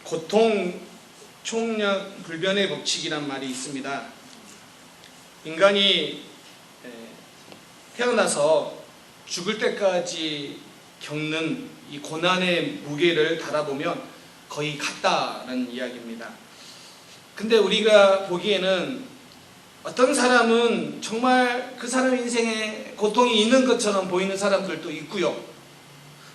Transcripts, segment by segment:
고통 총력 불변의 법칙이란 말이 있습니다. 인간이 태어나서 죽을 때까지 겪는 이 고난의 무게를 달아보면 거의 같다는 이야기입니다. 근데 우리가 보기에는 어떤 사람은 정말 그 사람 인생에 고통이 있는 것처럼 보이는 사람들도 있고요.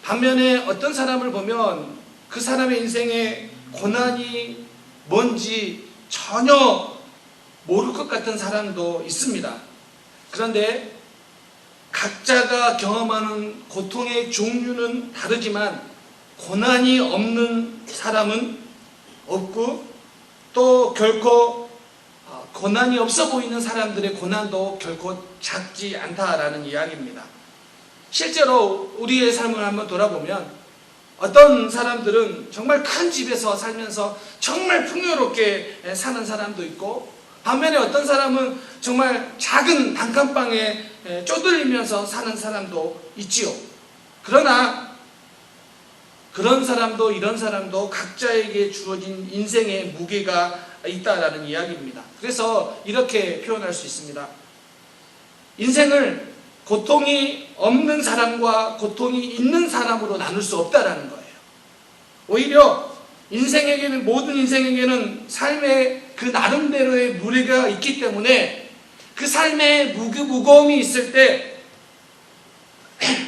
반면에 어떤 사람을 보면 그 사람의 인생에 고난이 뭔지 전혀 모를 것 같은 사람도 있습니다. 그런데 각자가 경험하는 고통의 종류는 다르지만 고난이 없는 사람은 없고 또 결코 고난이 없어 보이는 사람들의 고난도 결코 작지 않다라는 이야기입니다. 실제로 우리의 삶을 한번 돌아보면 어떤 사람들은 정말 큰 집에서 살면서 정말 풍요롭게 사는 사람도 있고 반면에 어떤 사람은 정말 작은 단칸방에 쪼들리면서 사는 사람도 있지요. 그러나 그런 사람도 이런 사람도 각자에게 주어진 인생의 무게가 있다라는 이야기입니다. 그래서 이렇게 표현할 수 있습니다. 인생을 고통이 없는 사람과 고통이 있는 사람으로 나눌 수 없다라는 거예요. 오히려 인생에게는 모든 인생에게는 삶의 그 나름대로의 무게가 있기 때문에 그 삶의 무거움이 있을 때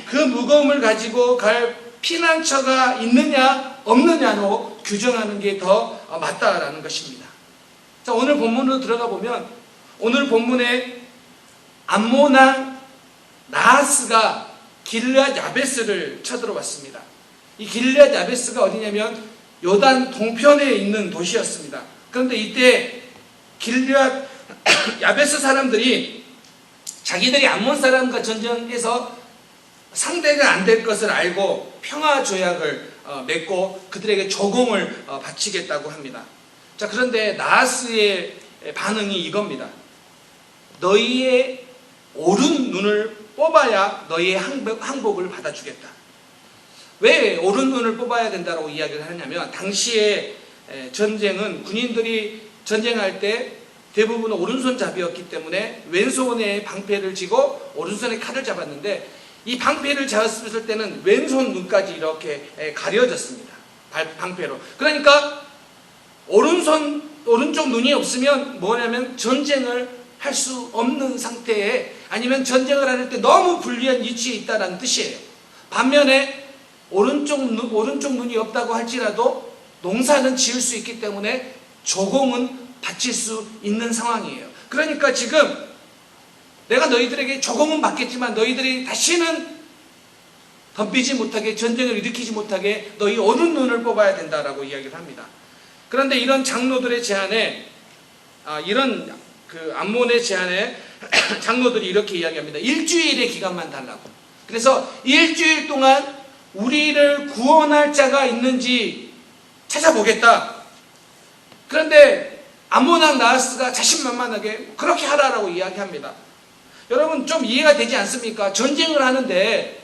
그 무거움을 가지고 갈 피난처가 있느냐 없느냐로 규정하는 게 더 맞다라는 것입니다. 자, 오늘 본문으로 들어가 보면 오늘 본문에 암몬왕 나하스가 길르앗 야베스를 쳐들어왔습니다. 이 길르앗 야베스가 어디냐면 요단 동편에 있는 도시였습니다. 그런데 이때 길르앗 야베스 사람들이 자기들이 암몬 사람과 전쟁해서 상대가 안 될 것을 알고 평화 조약을 맺고 그들에게 조공을 바치겠다고 합니다. 자, 그런데 나하스의 반응이 이겁니다. 너희의 오른 눈을 뽑아야 너희의 항복을 받아주겠다. 왜 오른 눈을 뽑아야 된다고 이야기를 하냐면 당시에 전쟁은 군인들이 전쟁할 때 대부분 오른손잡이였기 때문에 왼손에 방패를 쥐고 오른손에 칼을 잡았는데 이 방패를 잡았을 때는 왼손 눈까지 이렇게 가려졌습니다. 방패로. 그러니까 오른쪽 눈이 없으면 뭐냐면 전쟁을 할 수 없는 상태에 아니면 전쟁을 할 때 너무 불리한 위치에 있다는 뜻이에요. 반면에 오른쪽 눈이 없다고 할지라도 농사는 지을 수 있기 때문에 조공은 바칠 수 있는 상황이에요. 그러니까 지금 내가 너희들에게 조공은 받겠지만 너희들이 다시는 덤비지 못하게 전쟁을 일으키지 못하게 너희 오른 눈을 뽑아야 된다라고 이야기를 합니다. 그런데 이런 장로들의 제안에 이런 그 암몬의 제안에 장로들이 이렇게 이야기합니다. 일주일의 기간만 달라고. 그래서 일주일 동안 우리를 구원할 자가 있는지 찾아보겠다. 그런데 암몬왕 나하스가 자신만만하게 그렇게 하라라고 이야기합니다. 여러분 좀 이해가 되지 않습니까? 전쟁을 하는데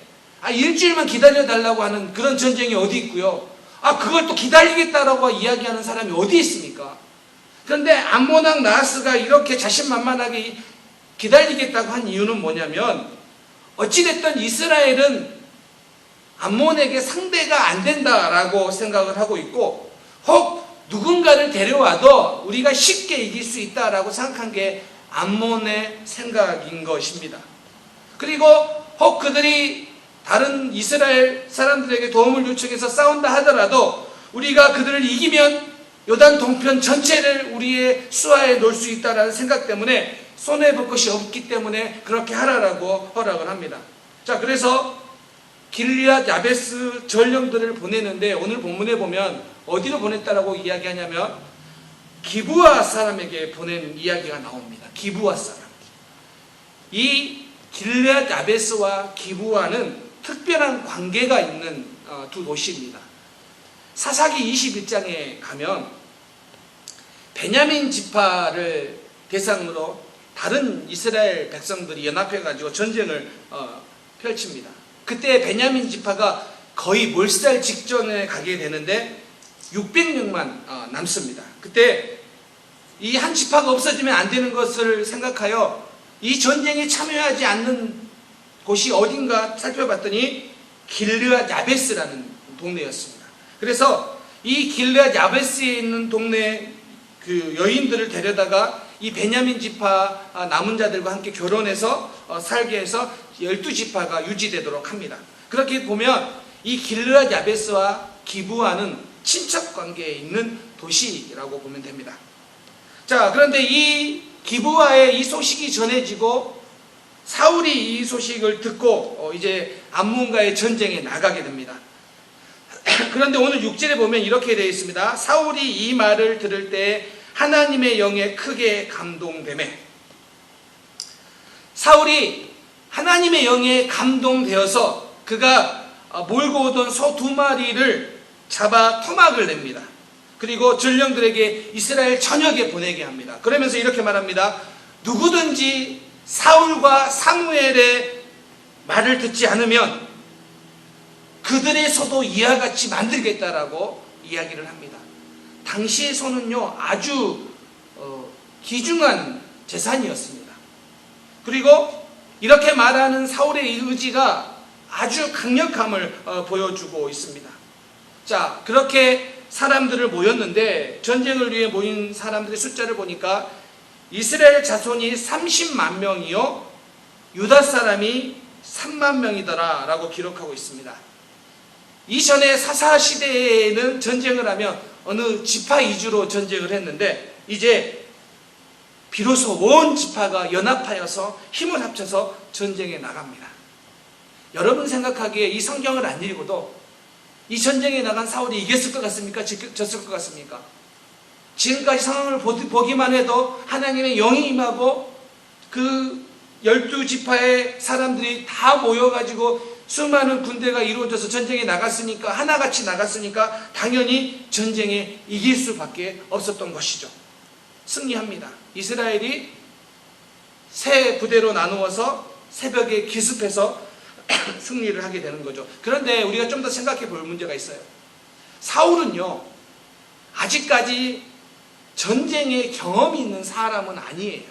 일주일만 기다려달라고 하는 그런 전쟁이 어디 있고요. 그걸 또 기다리겠다라고 이야기하는 사람이 어디 있습니까? 그런데 암몬왕 나하스가 이렇게 자신만만하게 기다리겠다고 한 이유는 뭐냐면 어찌됐든 이스라엘은 암몬에게 상대가 안 된다라고 생각을 하고 있고 혹 누군가를 데려와도 우리가 쉽게 이길 수 있다라고 생각한 게 암몬의 생각인 것입니다. 그리고 혹 그들이 다른 이스라엘 사람들에게 도움을 요청해서 싸운다 하더라도 우리가 그들을 이기면 요단 동편 전체를 우리의 수하에 놓을 수 있다는 생각 때문에 손해볼 것이 없기 때문에 그렇게 하라라고 허락을 합니다. 자, 그래서 길르앗 야베스 전령들을 보내는데 오늘 본문에 보면 어디로 보냈다라고 이야기하냐면 기브아 사람에게 보낸 이야기가 나옵니다. 기브아 사람. 이 길르앗 야베스와 기브아는 특별한 관계가 있는 두 도시입니다. 사사기 21장에 가면 베냐민 지파를 대상으로 다른 이스라엘 백성들이 연합해가지고 전쟁을 펼칩니다. 그때 베냐민 지파가 거의 몰살 직전에 가게 되는데 600명만 남습니다. 그때 이 한 지파가 없어지면 안 되는 것을 생각하여 이 전쟁에 참여하지 않는 곳이 어딘가 살펴봤더니 길르앗 야베스라는 동네였습니다. 그래서 이 길르앗 야베스에 있는 동네 그 여인들을 데려다가 이 베냐민 지파 남은 자들과 함께 결혼해서 살게 해서 12지파가 유지되도록 합니다. 그렇게 보면 이 길르앗 야베스와 기브아는 친척 관계에 있는 도시라고 보면 됩니다. 자, 그런데 이 기브아의 이 소식이 전해지고 사울이 이 소식을 듣고 이제 암몬과의 전쟁에 나가게 됩니다. 그런데 오늘 6절에 보면 이렇게 되어 있습니다. 사울이 이 말을 들을 때 하나님의 영에 크게 감동되매. 사울이 하나님의 영에 감동되어서 그가 몰고 오던 소 2마리를 잡아 토막을 냅니다. 그리고 전령들에게 이스라엘 전역에 보내게 합니다. 그러면서 이렇게 말합니다. 누구든지 사울과 사무엘의 말을 듣지 않으면 그들의 소도 이와 같이 만들겠다라고 이야기를 합니다. 당시의 소는요 아주 귀중한 재산이었습니다. 그리고 이렇게 말하는 사울의 의지가 아주 강력함을 보여주고 있습니다. 자, 그렇게 사람들을 모였는데 전쟁을 위해 모인 사람들의 숫자를 보니까 이스라엘 자손이 30만 명이요 유다 사람이 3만 명이더라 라고 기록하고 있습니다. 이전에 사사시대에는 전쟁을 하면 어느 지파 위주로 전쟁을 했는데 이제 비로소 온 지파가 연합하여서 힘을 합쳐서 전쟁에 나갑니다. 여러분 생각하기에 이 성경을 안 읽어도 이 전쟁에 나간 사울이 이겼을 것 같습니까? 졌을 것 같습니까? 지금까지 상황을 보기만 해도 하나님의 영이 임하고 그 12지파의 사람들이 다 모여가지고 수많은 군대가 이루어져서 전쟁에 나갔으니까 하나같이 나갔으니까 당연히 전쟁에 이길 수밖에 없었던 것이죠. 승리합니다. 이스라엘이 세 부대로 나누어서 새벽에 기습해서 승리를 하게 되는 거죠. 그런데 우리가 좀 더 생각해 볼 문제가 있어요. 사울은요 아직까지 전쟁의 경험이 있는 사람은 아니에요.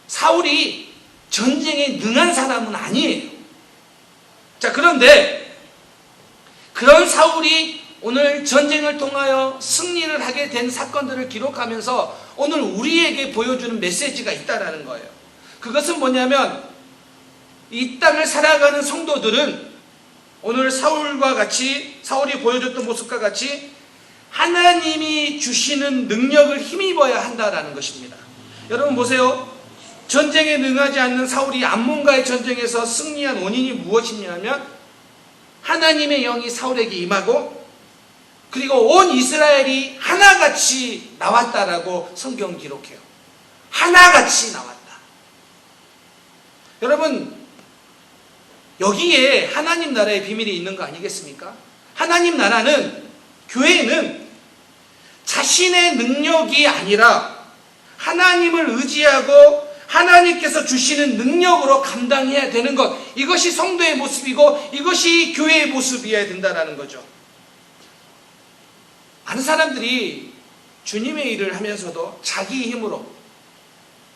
사울이 전쟁에 능한 사람은 아니에요. 자, 그런데 그런 사울이 오늘 전쟁을 통하여 승리를 하게 된 사건들을 기록하면서 오늘 우리에게 보여주는 메시지가 있다라는 거예요. 그것은 뭐냐면 이 땅을 살아가는 성도들은 오늘 사울과 같이 사울이 보여줬던 모습과 같이 하나님이 주시는 능력을 힘입어야 한다라는 것입니다. 여러분 보세요. 전쟁에 능하지 않는 사울이 암몬과의 전쟁에서 승리한 원인이 무엇이냐면 하나님의 영이 사울에게 임하고 그리고 온 이스라엘이 하나같이 나왔다라고 성경 기록해요. 하나같이 나왔다. 여러분 여기에 하나님 나라의 비밀이 있는 거 아니겠습니까? 하나님 나라는 교회는 자신의 능력이 아니라 하나님을 의지하고 하나님께서 주시는 능력으로 감당해야 되는 것, 이것이 성도의 모습이고 이것이 교회의 모습이어야 된다는 거죠. 많은 사람들이 주님의 일을 하면서도 자기 힘으로,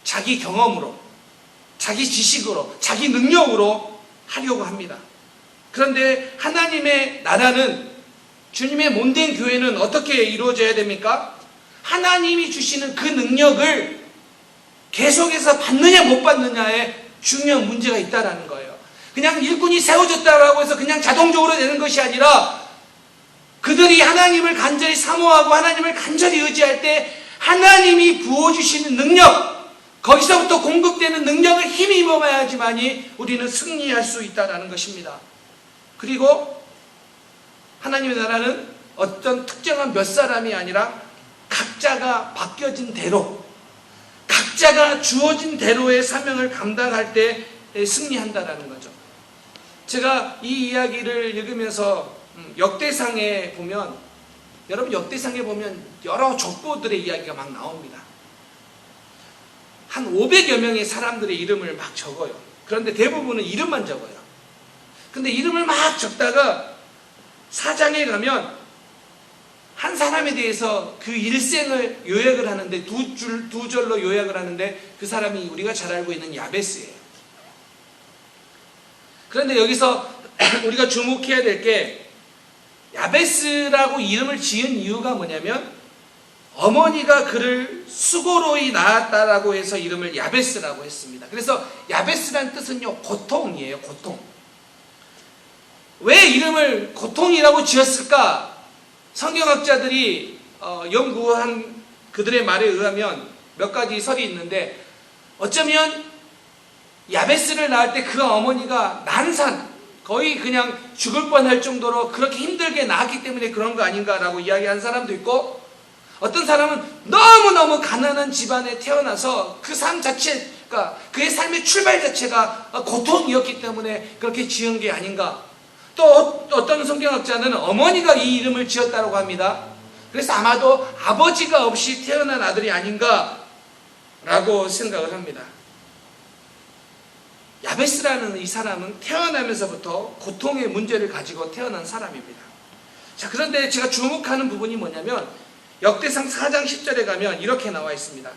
자기 경험으로, 자기 지식으로, 자기 능력으로 하려고 합니다. 그런데 하나님의 나라는, 주님의 몸된 교회는 어떻게 이루어져야 됩니까? 하나님이 주시는 그 능력을 계속해서 받느냐 못 받느냐에 중요한 문제가 있다는 거예요. 그냥 일꾼이 세워졌다고 해서 그냥 자동적으로 되는 것이 아니라 그들이 하나님을 간절히 사모하고 하나님을 간절히 의지할 때 하나님이 부어주시는 능력, 거기서부터 공급되는 능력을 힘입어야지만이 우리는 승리할 수 있다는 것입니다. 그리고 하나님의 나라는 어떤 특정한 몇 사람이 아니라 각자가 바뀌어진 대로, 각자가 주어진 대로의 사명을 감당할 때 승리한다는 거죠. 제가 이 이야기를 읽으면서 역대상에 보면, 여러분 역대상에 보면 여러 족보들의 이야기가 막 나옵니다. 한 500여 명의 사람들의 이름을 막 적어요. 그런데 대부분은 이름만 적어요. 근데 이름을 막 적다가 4장에 가면 한 사람에 대해서 그 일생을 요약을 하는데 두 절로 요약을 하는데 그 사람이 우리가 잘 알고 있는 야베스예요. 그런데 여기서 우리가 주목해야 될 게 야베스라고 이름을 지은 이유가 뭐냐면 어머니가 그를 수고로이 낳았다라고 해서 이름을 야베스라고 했습니다. 그래서 야베스란 뜻은요, 고통이에요. 고통. 왜 이름을 고통이라고 지었을까? 성경학자들이 연구한 그들의 말에 의하면 몇 가지 설이 있는데, 어쩌면 야베스를 낳을 때 그 어머니가 난산, 거의 그냥 죽을 뻔할 정도로 그렇게 힘들게 낳았기 때문에 그런 거 아닌가라고 이야기하는 사람도 있고, 어떤 사람은 너무너무 가난한 집안에 태어나서 그 삶 자체가, 그의 삶의 출발 자체가 고통이었기 때문에 그렇게 지은 게 아닌가. 또 어떤 성경학자는 어머니가 이 이름을 지었다고 합니다. 그래서 아마도 아버지가 없이 태어난 아들이 아닌가라고 생각을 합니다. 야베스라는 이 사람은 태어나면서부터 고통의 문제를 가지고 태어난 사람입니다. 자, 그런데 제가 주목하는 부분이 뭐냐면 역대상 4장 10절에 가면 이렇게 나와 있습니다.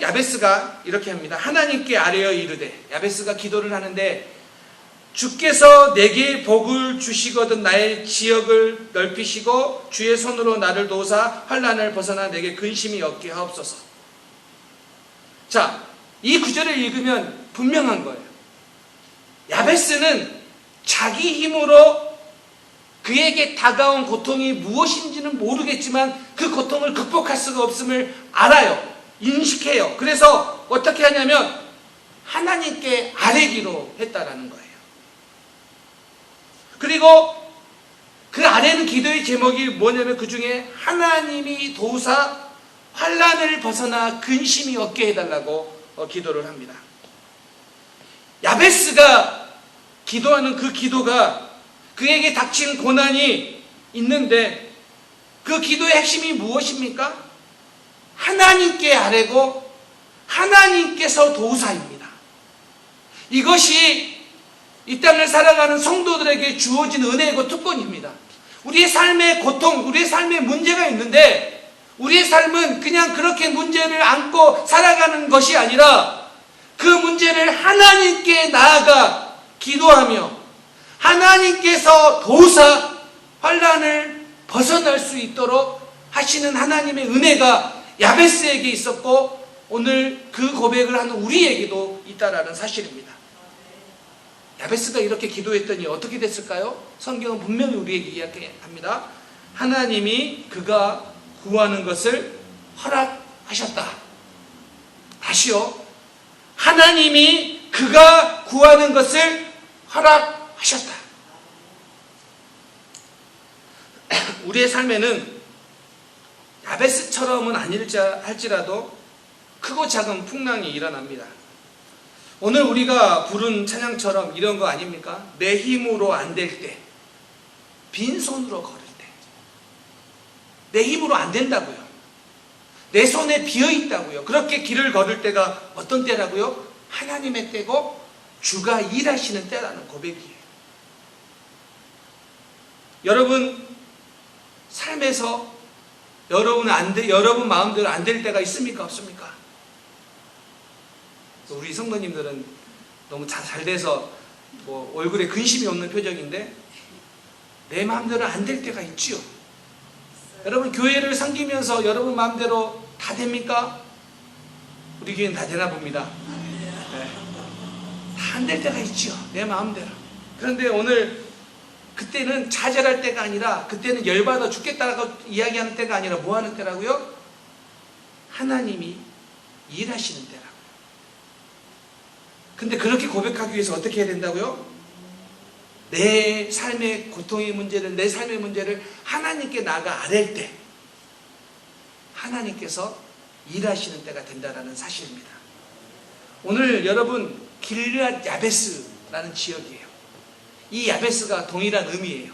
야베스가 이렇게 합니다. 하나님께 아뢰어 이르되, 야베스가 기도를 하는데, 주께서 내게 복을 주시거든 나의 지역을 넓히시고 주의 손으로 나를 도우사 환난을 벗어나 내게 근심이 없게 하옵소서. 자, 이 구절을 읽으면 분명한 거예요. 야베스는 자기 힘으로 그에게 다가온 고통이 무엇인지는 모르겠지만 그 고통을 극복할 수가 없음을 알아요. 인식해요. 그래서 어떻게 하냐면 하나님께 아뢰기로 했다라는 거예요. 그리고 그 아래는 기도의 제목이 뭐냐면 그 중에 하나님이 도우사 환난을 벗어나 근심이 없게 해달라고 기도를 합니다. 야베스가 기도하는 그 기도가 그에게 닥친 고난이 있는데 그 기도의 핵심이 무엇입니까? 하나님께 아뢰고 하나님께서 도우사입니다. 이것이 이 땅을 살아가는 성도들에게 주어진 은혜이고 특권입니다. 우리의 삶의 고통, 우리의 삶의 문제가 있는데 우리의 삶은 그냥 그렇게 문제를 안고 살아가는 것이 아니라 그 문제를 하나님께 나아가 기도하며 하나님께서 도우사 환난을 벗어날 수 있도록 하시는 하나님의 은혜가 야베스에게 있었고 오늘 그 고백을 하는 우리에게도 있다라는 사실입니다. 야베스가 이렇게 기도했더니 어떻게 됐을까요? 성경은 분명히 우리에게 이야기합니다. 하나님이 그가 구하는 것을 허락하셨다. 다시요. 하나님이 그가 구하는 것을 허락하셨다. 우리의 삶에는 야베스처럼은 아닐자 할지라도 크고 작은 풍랑이 일어납니다. 오늘 우리가 부른 찬양처럼 이런 거 아닙니까? 내 힘으로 안 될 때, 빈손으로 걸을 때, 내 힘으로 안 된다고요. 내 손에 비어 있다고요. 그렇게 길을 걸을 때가 어떤 때라고요? 하나님의 때고 주가 일하시는 때라는 고백이에요. 여러분 삶에서 여러분 마음대로 안 될 때가 있습니까? 없습니까? 우리 성도님들은 너무 잘 돼서 뭐 얼굴에 근심이 없는 표정인데 내 마음대로 안 될 때가 있지요. 여러분 교회를 섬기면서 여러분 마음대로 다 됩니까? 우리 교회는 다 되나 봅니다. 네. 다 안 될 때가 있지요. 내 마음대로. 그런데 오늘 그때는 좌절할 때가 아니라 그때는 열받아 죽겠다라고 이야기하는 때가 아니라 뭐 하는 때라고요? 하나님이 일하시는 때라고요. 근데 그렇게 고백하기 위해서 어떻게 해야 된다고요? 내 삶의 고통의 문제를, 내 삶의 문제를 하나님께 나아가 아랠 때 하나님께서 일하시는 때가 된다는 사실입니다. 오늘 여러분 길르앗 야베스라는 지역이에요. 이 야베스가 동일한 의미예요.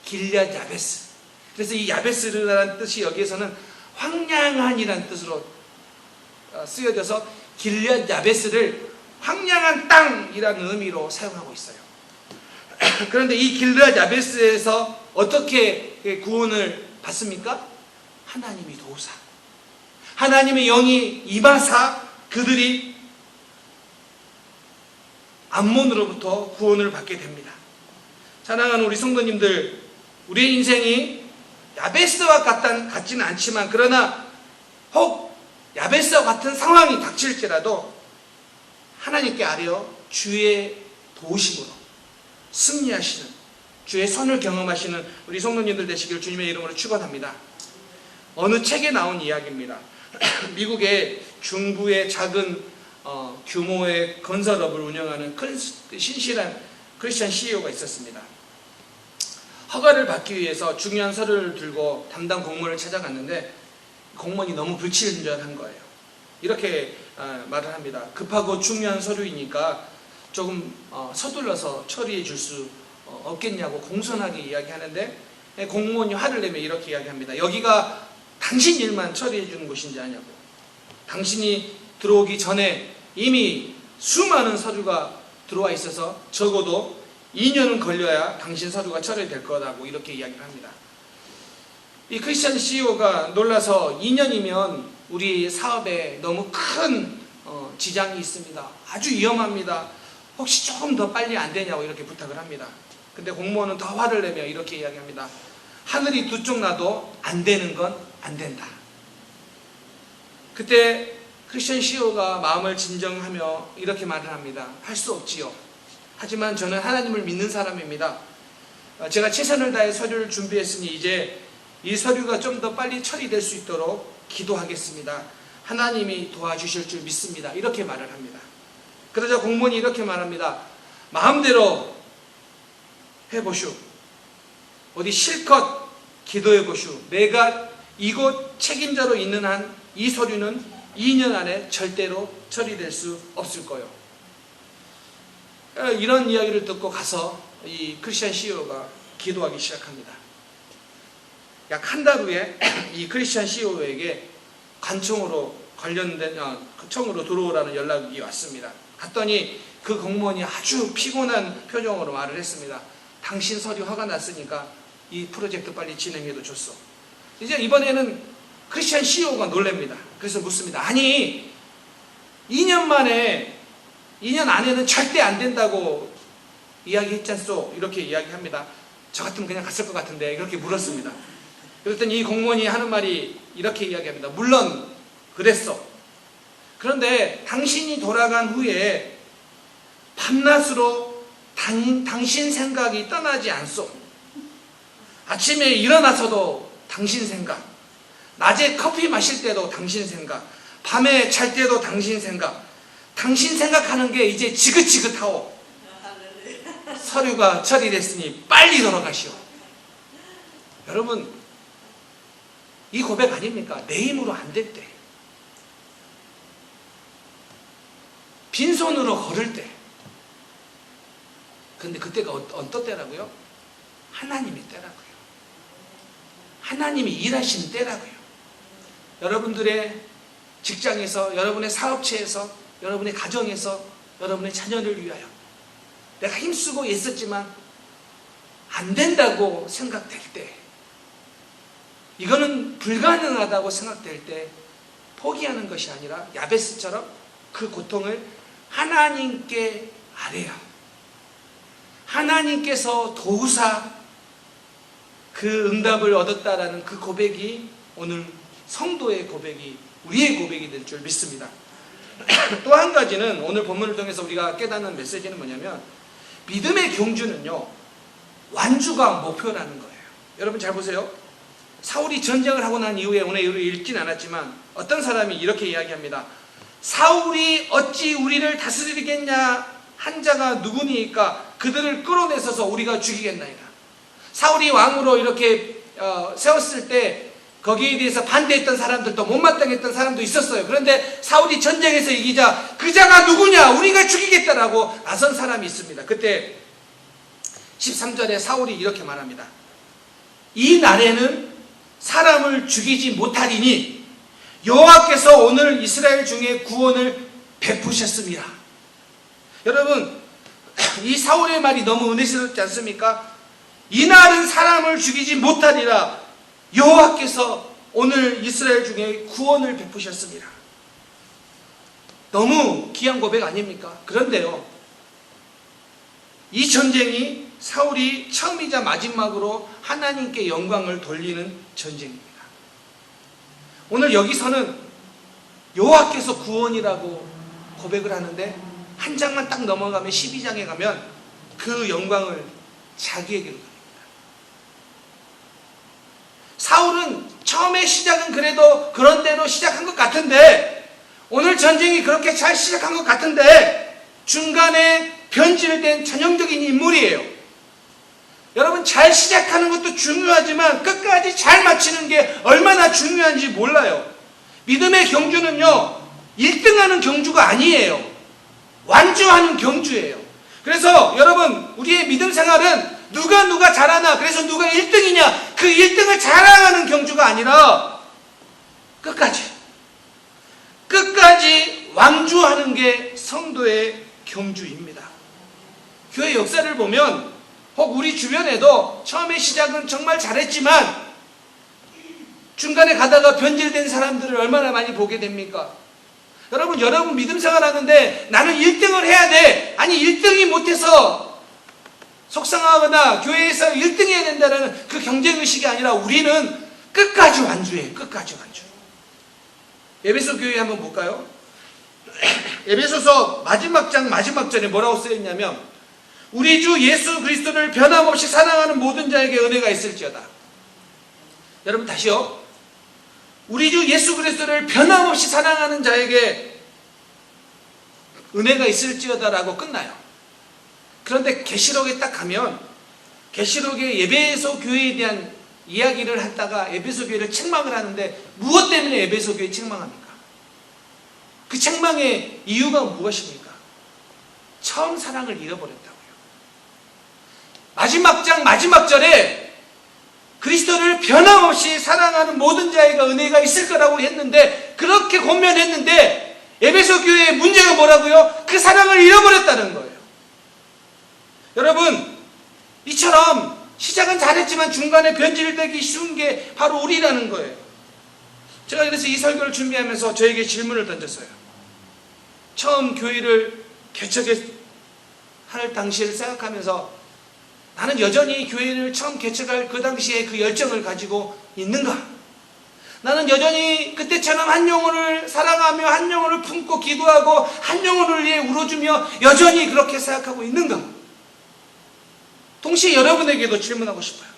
길르앗 야베스. 그래서 이 야베스라는 뜻이 여기에서는 황량한이라는 뜻으로 쓰여져서 길르앗 야베스를 황량한 땅이라는 의미로 사용하고 있어요. 그런데 이 길르앗 야베스에서 어떻게 구원을 받습니까? 하나님이 도우사, 하나님의 영이 임하사 그들이 암몬으로부터 구원을 받게 됩니다. 사랑하는 우리 성도님들, 우리의 인생이 야베스와 같지는 않지만, 그러나 혹 야베스와 같은 상황이 닥칠지라도 하나님께 아뢰어 주의 도우심으로 승리하시는, 주의 선을 경험하시는 우리 성도님들 되시길 주님의 이름으로 축원합니다. 어느 책에 나온 이야기입니다. 미국의 중부의 작은 규모의 건설업을 운영하는 신실한 크리스찬 CEO가 있었습니다. 허가를 받기 위해서 중요한 서류를 들고 담당 공무원을 찾아갔는데 공무원이 너무 불친절한 거예요. 이렇게 말을 합니다. 급하고 중요한 서류이니까 조금 서둘러서 처리해 줄 수 없겠냐고 공손하게 이야기하는데, 공무원이 화를 내며 이렇게 이야기합니다. 여기가 당신 일만 처리해 주는 곳인지 아냐고. 당신이 들어오기 전에 이미 수많은 서류가 들어와 있어서 적어도 2년은 걸려야 당신 서류가 처리될 거라고 이렇게 이야기를 합니다. 이 크리스찬 CEO가 놀라서 2년이면 우리 사업에 너무 큰 지장이 있습니다. 아주 위험합니다. 혹시 조금 더 빨리 안 되냐고 이렇게 부탁을 합니다. 근데 공무원은 더 화를 내며 이렇게 이야기합니다. 하늘이 두 쪽 나도 안 되는 건 안 된다. 그때 크리스찬 CEO가 마음을 진정하며 이렇게 말을 합니다. 할 수 없지요. 하지만 저는 하나님을 믿는 사람입니다. 제가 최선을 다해 서류를 준비했으니 이제 이 서류가 좀 더 빨리 처리될 수 있도록 기도하겠습니다. 하나님이 도와주실 줄 믿습니다. 이렇게 말을 합니다. 그러자 공무원이 이렇게 말합니다. 마음대로 해보슈. 어디 실컷 기도해보슈. 내가 이곳 책임자로 있는 한 이 서류는 2년 안에 절대로 처리될 수 없을 거요. 이런 이야기를 듣고 가서 이 크리스찬 CEO가 기도하기 시작합니다. 약 한 달 후에 이 크리스찬 CEO에게 관청으로 관련된 청으로 들어오라는 연락이 왔습니다. 갔더니 그 공무원이 아주 피곤한 표정으로 말을 했습니다. 당신 서류 허가 났으니까 이 프로젝트 빨리 진행해도 좋소. 이제 이번에는 크리스찬 CEO가 놀랍니다. 그래서 묻습니다. 아니 2년 안에는 절대 안 된다고 이야기했잖소. 이렇게 이야기합니다. 저 같으면 그냥 갔을 것 같은데 그렇게 물었습니다. 그랬더니 이 공무원이 하는 말이 이렇게 이야기합니다. 물론 그랬어. 그런데 당신이 돌아간 후에 밤낮으로 당신 생각이 떠나지 않소. 아침에 일어나서도 당신 생각, 낮에 커피 마실 때도 당신 생각, 밤에 잘 때도 당신 생각, 당신 생각하는 게 이제 지긋지긋하오. 서류가 처리됐으니 빨리 돌아가시오. 여러분, 이 고백 아닙니까? 내 힘으로 안 됐대. 빈손으로 걸을 때. 근데 그때가 어떤 때라고요? 하나님의 때라고요. 하나님이 일하시는 때라고요. 여러분들의 직장에서, 여러분의 사업체에서, 여러분의 가정에서, 여러분의 자녀를 위하여 내가 힘쓰고 애썼지만 안 된다고 생각될 때, 이거는 불가능하다고 생각될 때 포기하는 것이 아니라 야베스처럼 그 고통을 하나님께 아뢰어 하나님께서 도우사 그 응답을 얻었다라는 그 고백이 오늘 성도의 고백이, 우리의 고백이 될 줄 믿습니다. 또 한 가지는 오늘 본문을 통해서 우리가 깨닫는 메시지는 뭐냐면, 믿음의 경주는요 완주가 목표라는 거예요. 여러분 잘 보세요. 사울이 전쟁을 하고 난 이후에, 오늘 읽진 않았지만 어떤 사람이 이렇게 이야기합니다. 사울이 어찌 우리를 다스리겠냐, 한 자가 누구니까 그들을 끌어내서서 우리가 죽이겠나이다. 사울이 왕으로 이렇게 세웠을 때 거기에 대해서 반대했던 사람들도, 못마땅했던 사람도 있었어요. 그런데 사울이 전쟁에서 이기자 그 자가 누구냐, 우리가 죽이겠다라고 나선 사람이 있습니다. 그때 13절에 사울이 이렇게 말합니다. 이 날에는 사람을 죽이지 못하리니 여호와께서 오늘 이스라엘 중에 구원을 베푸셨습니다. 여러분, 이 사울의 말이 너무 은혜스럽지 않습니까? 이날은 사람을 죽이지 못하리라. 여호와께서 오늘 이스라엘 중에 구원을 베푸셨습니다. 너무 귀한 고백 아닙니까? 그런데요, 이 전쟁이 사울이 처음이자 마지막으로 하나님께 영광을 돌리는 전쟁입니다. 오늘 여기서는 여호와께서 구원이라고 고백을 하는데, 한 장만 딱 넘어가면 12장에 가면 그 영광을 자기에게로 돌립니다. 사울은 처음에 시작은 그래도 그런 대로 시작한 것 같은데, 오늘 전쟁이 그렇게 잘 시작한 것 같은데 중간에 변질된 전형적인 인물이에요. 여러분, 잘 시작하는 것도 중요하지만 끝까지 잘 마치는 게 얼마나 중요한지 몰라요. 믿음의 경주는요, 1등하는 경주가 아니에요. 완주하는 경주예요. 그래서 여러분, 우리의 믿음 생활은 누가 잘하나, 그래서 누가 1등이냐, 그 1등을 자랑하는 경주가 아니라 끝까지 완주하는 게 성도의 경주입니다. 교회 역사를 보면 혹 우리 주변에도 처음에 시작은 정말 잘했지만 중간에 가다가 변질된 사람들을 얼마나 많이 보게 됩니까? 여러분 믿음 생활하는데 나는 1등을 해야 돼, 아니 1등이 못해서 속상하거나 교회에서 1등 해야 된다는 그 경쟁의식이 아니라 우리는 끝까지 완주해. 끝까지 완주. 에베소 교회 한번 볼까요? 에베소서 마지막 장 마지막 절에 뭐라고 쓰여있냐면, 우리 주 예수 그리스도를 변함없이 사랑하는 모든 자에게 은혜가 있을지어다. 여러분 다시요, 우리 주 예수 그리스도를 변함없이 사랑하는 자에게 은혜가 있을지어다라고 끝나요. 그런데 계시록에 딱 가면 계시록의 에베소 교회에 대한 이야기를 하다가 에베소 교회를 책망을 하는데, 무엇 때문에 에베소 교회 책망합니까? 그 책망의 이유가 무엇입니까? 처음 사랑을 잃어버렸다고요. 마지막 장 마지막 절에 그리스도를 변함없이 사랑하는 모든 자에게 은혜가 있을 거라고 했는데, 그렇게 권면했는데 에베소 교회의 문제가 뭐라고요? 그 사랑을 잃어버렸다는 거예요. 여러분, 이처럼 시작은 잘했지만 중간에 변질되기 쉬운 게 바로 우리라는 거예요. 제가 그래서 이 설교를 준비하면서 저에게 질문을 던졌어요. 처음 교회를 개척할 당시를 생각하면서 나는 여전히 교회를 처음 개척할 그 당시에 그 열정을 가지고 있는가? 나는 여전히 그때처럼 한 영혼을 사랑하며 한 영혼을 품고 기도하고 한 영혼을 위해 울어주며 여전히 그렇게 생각하고 있는가? 동시에 여러분에게도 질문하고 싶어요.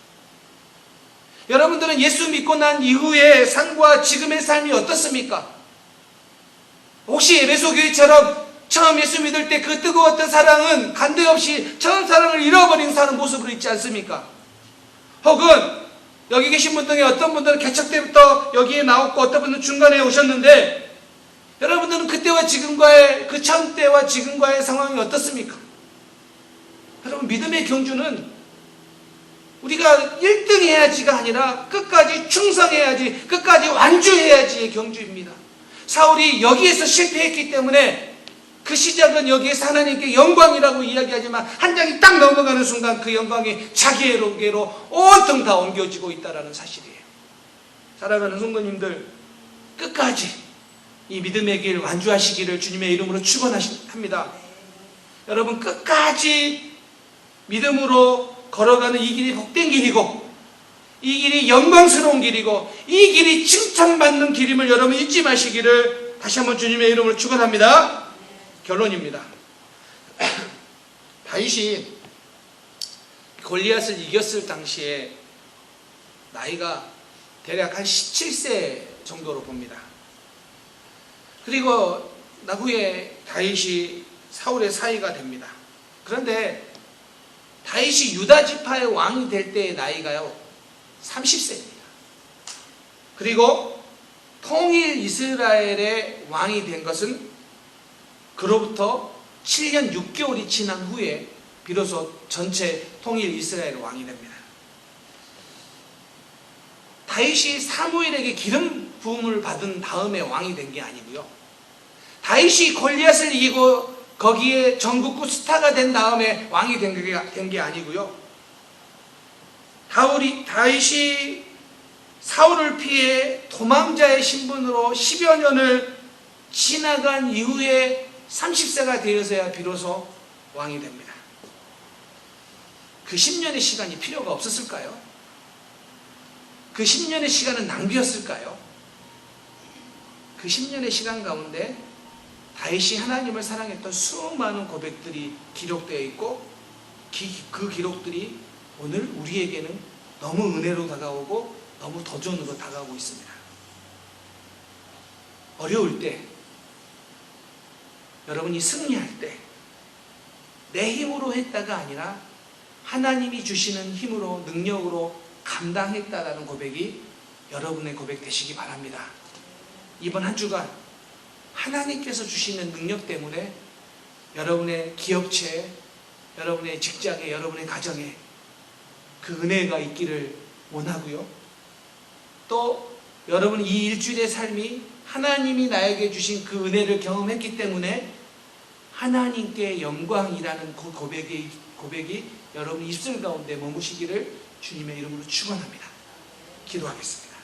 여러분들은 예수 믿고 난 이후의 삶과 지금의 삶이 어떻습니까? 혹시 에베소 교회처럼 처음 예수 믿을 때 그 뜨거웠던 사랑은 간대 없이 처음 사랑을 잃어버린 사는 모습으로 있지 않습니까? 혹은 여기 계신 분 중에 어떤 분들은 개척 때부터 여기에 나왔고 어떤 분들은 중간에 오셨는데, 여러분들은 그때와 지금과의 그 처음 때와 지금과의 상황이 어떻습니까? 여러분, 믿음의 경주는 우리가 1등 해야지가 아니라 끝까지 충성해야지, 끝까지 완주해야지의 경주입니다. 사울이 여기에서 실패했기 때문에 그 시작은 여기에서 하나님께 영광이라고 이야기하지만 한 장이 딱 넘어가는 순간 그 영광이 자기에게로 온통 다 옮겨지고 있다는 사실이에요. 사랑하는 성도님들, 끝까지 이 믿음의 길 완주하시기를 주님의 이름으로 축원합니다. 여러분, 끝까지 믿음으로 걸어가는 이 길이 복된 길이고, 이 길이 영광스러운 길이고, 이 길이 칭찬받는 길임을 여러분 잊지 마시기를 다시 한번 주님의 이름으로 축원합니다. 결론입니다. 다윗이 골리앗을 이겼을 당시에 나이가 대략 한 17세 정도로 봅니다. 그리고 나후에 다윗이 사울의 사위가 됩니다. 그런데 다윗이 유다 지파의 왕이 될 때의 나이가요 30세입니다. 그리고 통일 이스라엘의 왕이 된 것은 그로부터 7년 6개월이 지난 후에 비로소 전체 통일 이스라엘 왕이 됩니다. 다윗이 사무엘에게 기름 부음을 받은 다음에 왕이 된 게 아니고요, 다윗이 골리앗을 이기고 거기에 전국구 스타가 된 다음에 왕이 된 게 아니고요. 다윗이 사울을 피해 도망자의 신분으로 10여 년을 지나간 이후에 30세가 되어서야 비로소 왕이 됩니다. 그 10년의 시간이 필요가 없었을까요? 그 10년의 시간은 낭비였을까요? 그 10년의 시간 가운데 다윗이 하나님을 사랑했던 수많은 고백들이 기록되어 있고 그 기록들이 오늘 우리에게는 너무 은혜로 다가오고 너무 도전으로 다가오고 있습니다. 어려울 때, 여러분이 승리할 때 내 힘으로 했다가 아니라 하나님이 주시는 힘으로 능력으로 감당했다라는 고백이 여러분의 고백 되시기 바랍니다. 이번 한 주간 하나님께서 주시는 능력 때문에 여러분의 기업체에, 여러분의 직장에, 여러분의 가정에 그 은혜가 있기를 원하고요. 또 여러분 이 일주일의 삶이 하나님이 나에게 주신 그 은혜를 경험했기 때문에 하나님께 영광이라는 그 고백이 여러분 입술 가운데 머무시기를 주님의 이름으로 축원합니다. 기도하겠습니다.